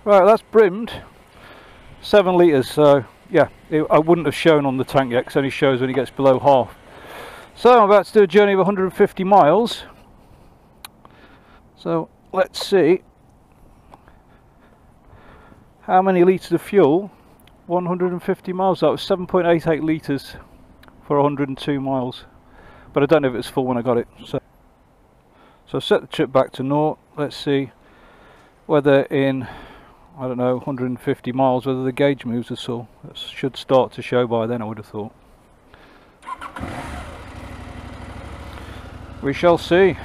Right, that's brimmed 7 litres, so yeah, I wouldn't have shown on the tank yet because it only shows when it gets below half. So I'm about to do a journey of 150 miles. So let's see how many litres of fuel. 150 miles, that was 7.88 litres for 102 miles, but I don't know if it's full when I got it. So set the trip back to 0. Let's see whether in, I don't know, 150 miles whether the gauge moves at all. It should start to show by then, I would have thought. We shall see.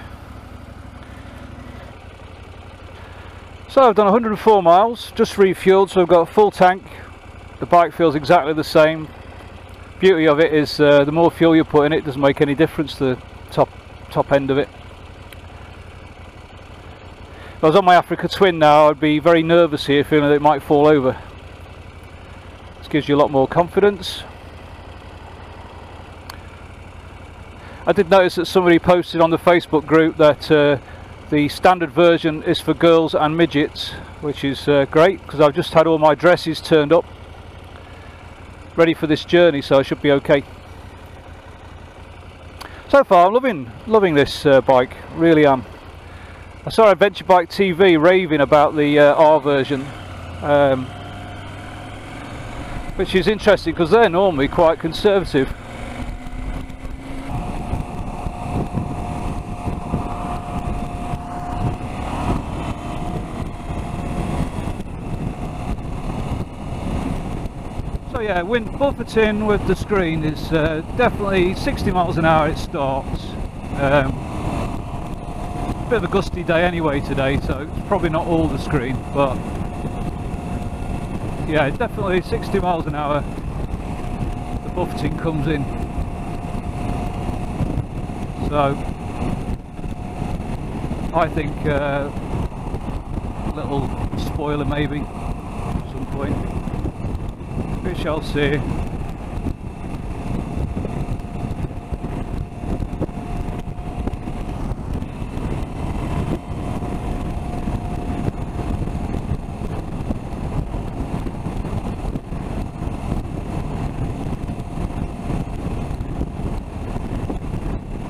So I've done 104 miles, just refueled, so I've got a full tank. The bike feels exactly the same. Beauty of it is the more fuel you put in it doesn't make any difference to the top end of it. If I was on my Africa Twin now, I'd be very nervous here, feeling that it might fall over. This gives you a lot more confidence. I did notice that somebody posted on the Facebook group that the standard version is for girls and midgets, which is great, because I've just had all my dresses turned up ready for this journey, so I should be okay. So far I'm loving this bike, really am. I saw Adventure Bike TV raving about the R version, which is interesting because they're normally quite conservative. So yeah, wind buffeting with the screen is definitely 60 miles an hour it starts. Bit of a gusty day anyway today, so it's probably not all the screen, but yeah, definitely 60 miles an hour the buffeting comes in. So I think a little spoiler maybe at some point. We shall see.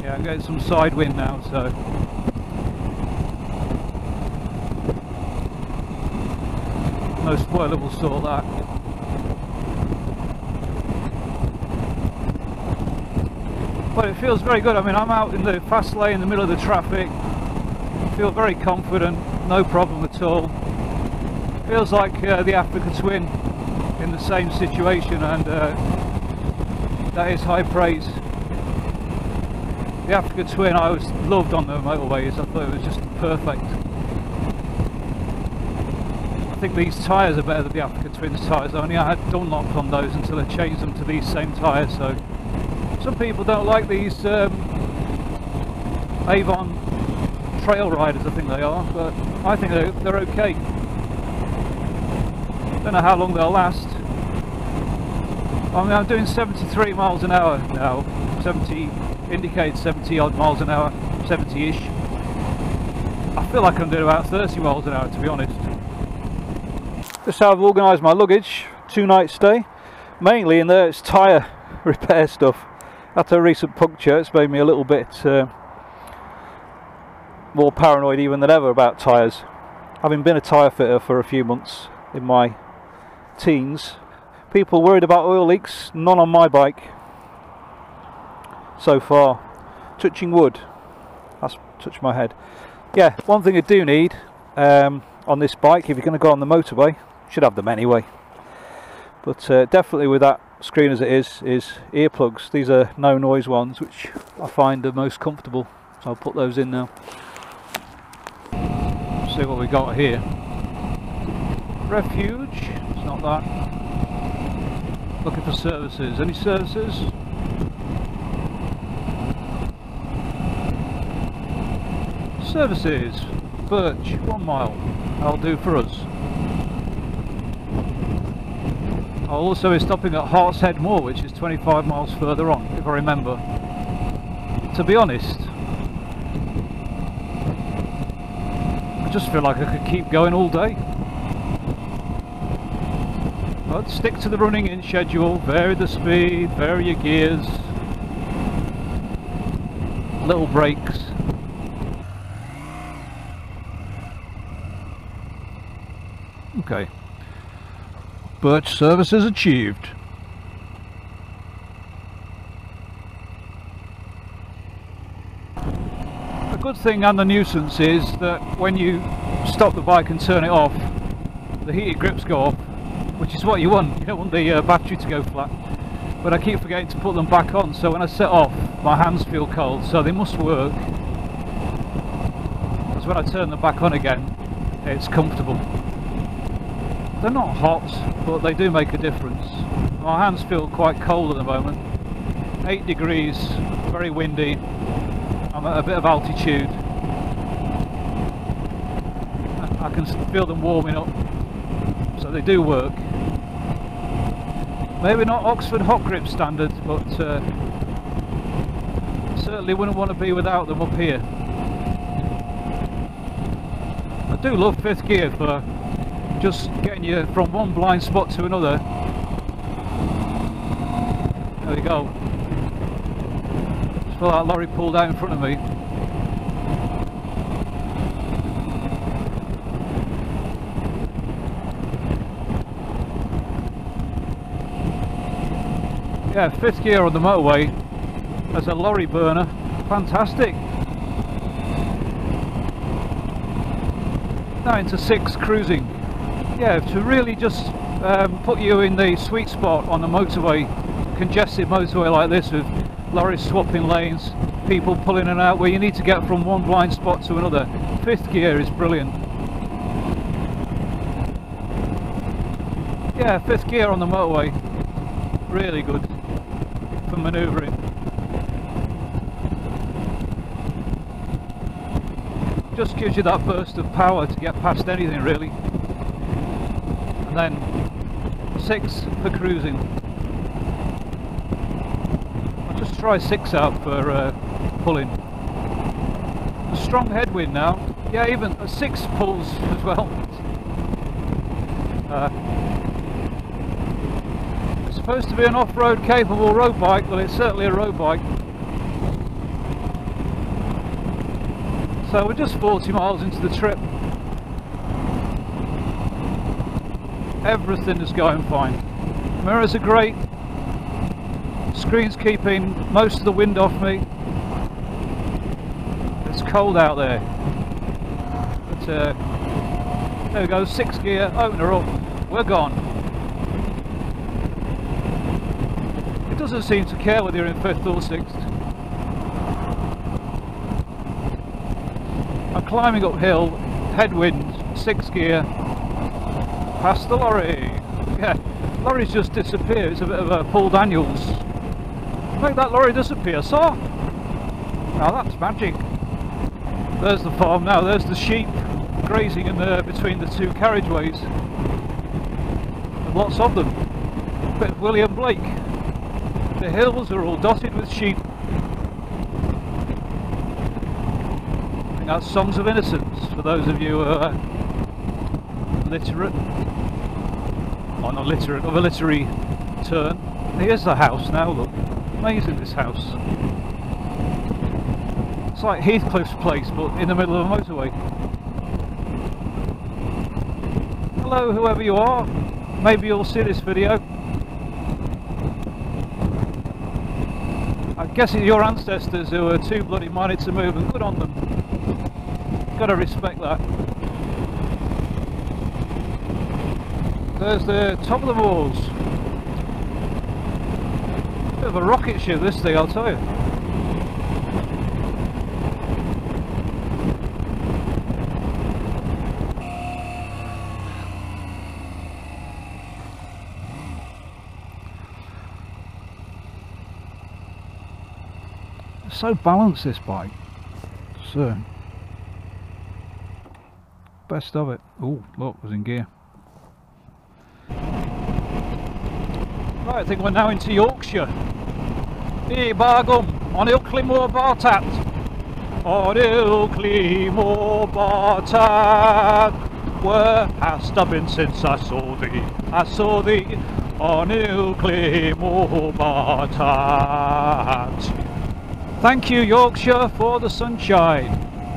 Yeah, I'm getting some side wind now, so no spoiler will sort that. But it feels very good. I mean, I'm out in the fast lane in the middle of the traffic. I feel very confident, no problem at all. Feels like the Africa Twin in the same situation, and that is high praise. The Africa Twin I always loved on the motorways. I thought it was just perfect. I think these tyres are better than the Africa Twin's tyres. Only I had Dunlop on those until I changed them to these same tyres. So some people don't like these Avon Trail Riders, I think they are, but I think they're okay. Don't know how long they'll last. I mean, I'm doing 73 miles an hour now. 70 indicates 70 odd miles an hour, 70-ish. I feel like I'm doing about 30 miles an hour, to be honest. Just how I've organised my luggage, 2-night stay. Mainly in there it's tyre repair stuff. After a recent puncture, it's made me a little bit more paranoid even than ever about tyres. Having been a tyre fitter for a few months in my teens, people worried about oil leaks, none on my bike so far. Touching wood, that's touched my head. Yeah, one thing I do need on this bike, if you're going to go on the motorway, should have them anyway, but definitely with that screen as it is earplugs. These are no noise ones, which I find the most comfortable, so I'll put those in now. See what we got here. Refuge, it's not that. Looking for services. Any services? Services. Birch, 1 mile. That'll do for us. I'll also be stopping at Hartshead Moor, which is 25 miles further on, if I remember. To be honest, I just feel like I could keep going all day. But stick to the running in schedule, vary the speed, vary your gears, little brakes. Okay. Birch service is achieved. A good thing and the nuisance is that when you stop the bike and turn it off, the heated grips go off, which is what you want. You don't want the battery to go flat. But I keep forgetting to put them back on, so when I set off, my hands feel cold, so they must work. Because when I turn them back on again, it's comfortable. They're not hot, but they do make a difference. My hands feel quite cold at the moment. 8 degrees, very windy. I'm at a bit of altitude. I can feel them warming up, so they do work. Maybe not Oxford hot grip standards, but certainly wouldn't want to be without them up here. I do love 5th gear for just getting you from one blind spot to another. There we go. Just feel that lorry pulled out in front of me. Yeah, 5th gear on the motorway as a lorry burner, fantastic. Now into 6 cruising. Yeah, to really just put you in the sweet spot on the motorway, congested motorway like this with lorries swapping lanes, people pulling in and out, where you need to get from one blind spot to another. 5th gear is brilliant. Yeah, 5th gear on the motorway, really good for manoeuvring. Just gives you that burst of power to get past anything really. And then 6 for cruising. I'll just try 6 out for pulling. A strong headwind now. Yeah, even a 6 pulls as well. It's supposed to be an off-road capable road bike. Well, it's certainly a road bike. So we're just 40 miles into the trip. Everything is going fine. Mirrors are great. Screen's keeping most of the wind off me. It's cold out there. But there we go, 6 gear, open her up. We're gone. It doesn't seem to care whether you're in 5th or 6th. I'm climbing uphill, headwind, 6 gear, past the lorry. Yeah, lorries just disappear. It's a bit of a Paul Daniels. Make that lorry disappear, sir. Now that's magic. There's the farm now, there's the sheep grazing in the, between the 2 carriageways. And lots of them. A bit of William Blake. The hills are all dotted with sheep. That's Songs of Innocence for those of you who are literate, or not literate, of a literary turn. Here's the house now, look. Amazing, this house. It's like Heathcliff's place, but in the middle of a motorway. Hello, whoever you are. Maybe you'll see this video. I guess it's your ancestors who were too bloody minded to move, and good on them. Gotta respect that. There's the top of the moors. Bit of a rocket ship this thing, I'll tell you. It's so balanced, this bike. So best of it. Oh, look, it was in gear. Right, I think we're now into Yorkshire. Hey, Bargum, on Ilkley Bartat. On Ilkley Bartat. Where hast thou been since I saw thee? I saw thee on Ilkley Moorbat. Thank you, Yorkshire, for the sunshine.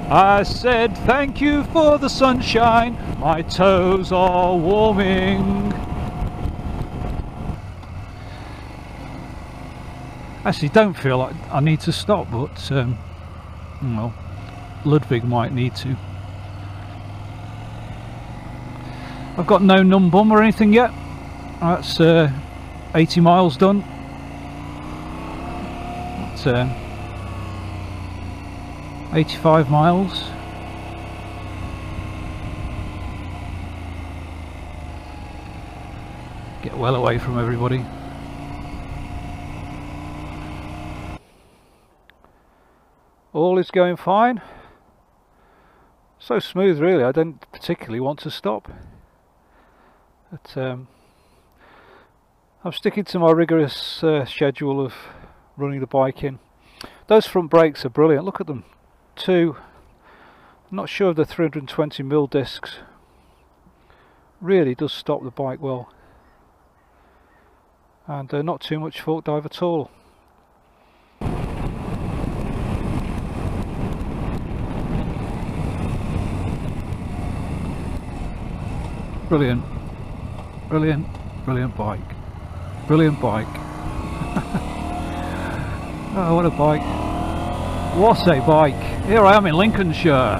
I said thank you for the sunshine. My toes are warming. Actually, don't feel like I need to stop, but well, Ludwig might need to. I've got no numb bum or anything yet. That's 80 miles done. That's 85 miles. Get well away from everybody. All is going fine. So smooth, really. I don't particularly want to stop. But I'm sticking to my rigorous schedule of running the bike in. Those front brakes are brilliant. Look at them. I'm not sure of the 320mm discs. Really does stop the bike well. And not too much fork dive at all. Brilliant, brilliant, brilliant bike. Brilliant bike. Oh, what a bike. What a bike. Here I am in Lincolnshire.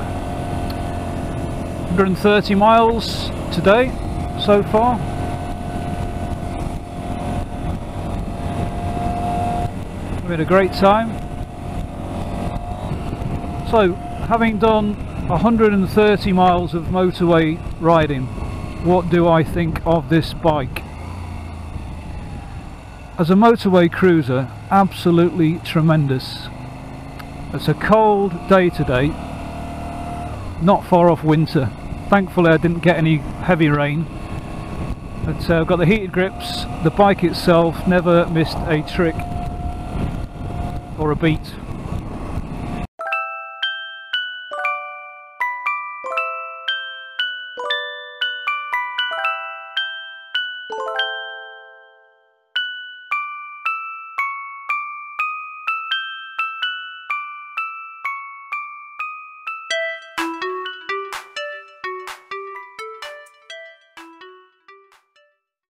130 miles today so far. We had a great time. So, having done 130 miles of motorway riding, what do I think of this bike? As a motorway cruiser, absolutely tremendous. It's a cold day today, not far off winter. Thankfully I didn't get any heavy rain. But I've got the heated grips. The bike itself never missed a trick or a beat.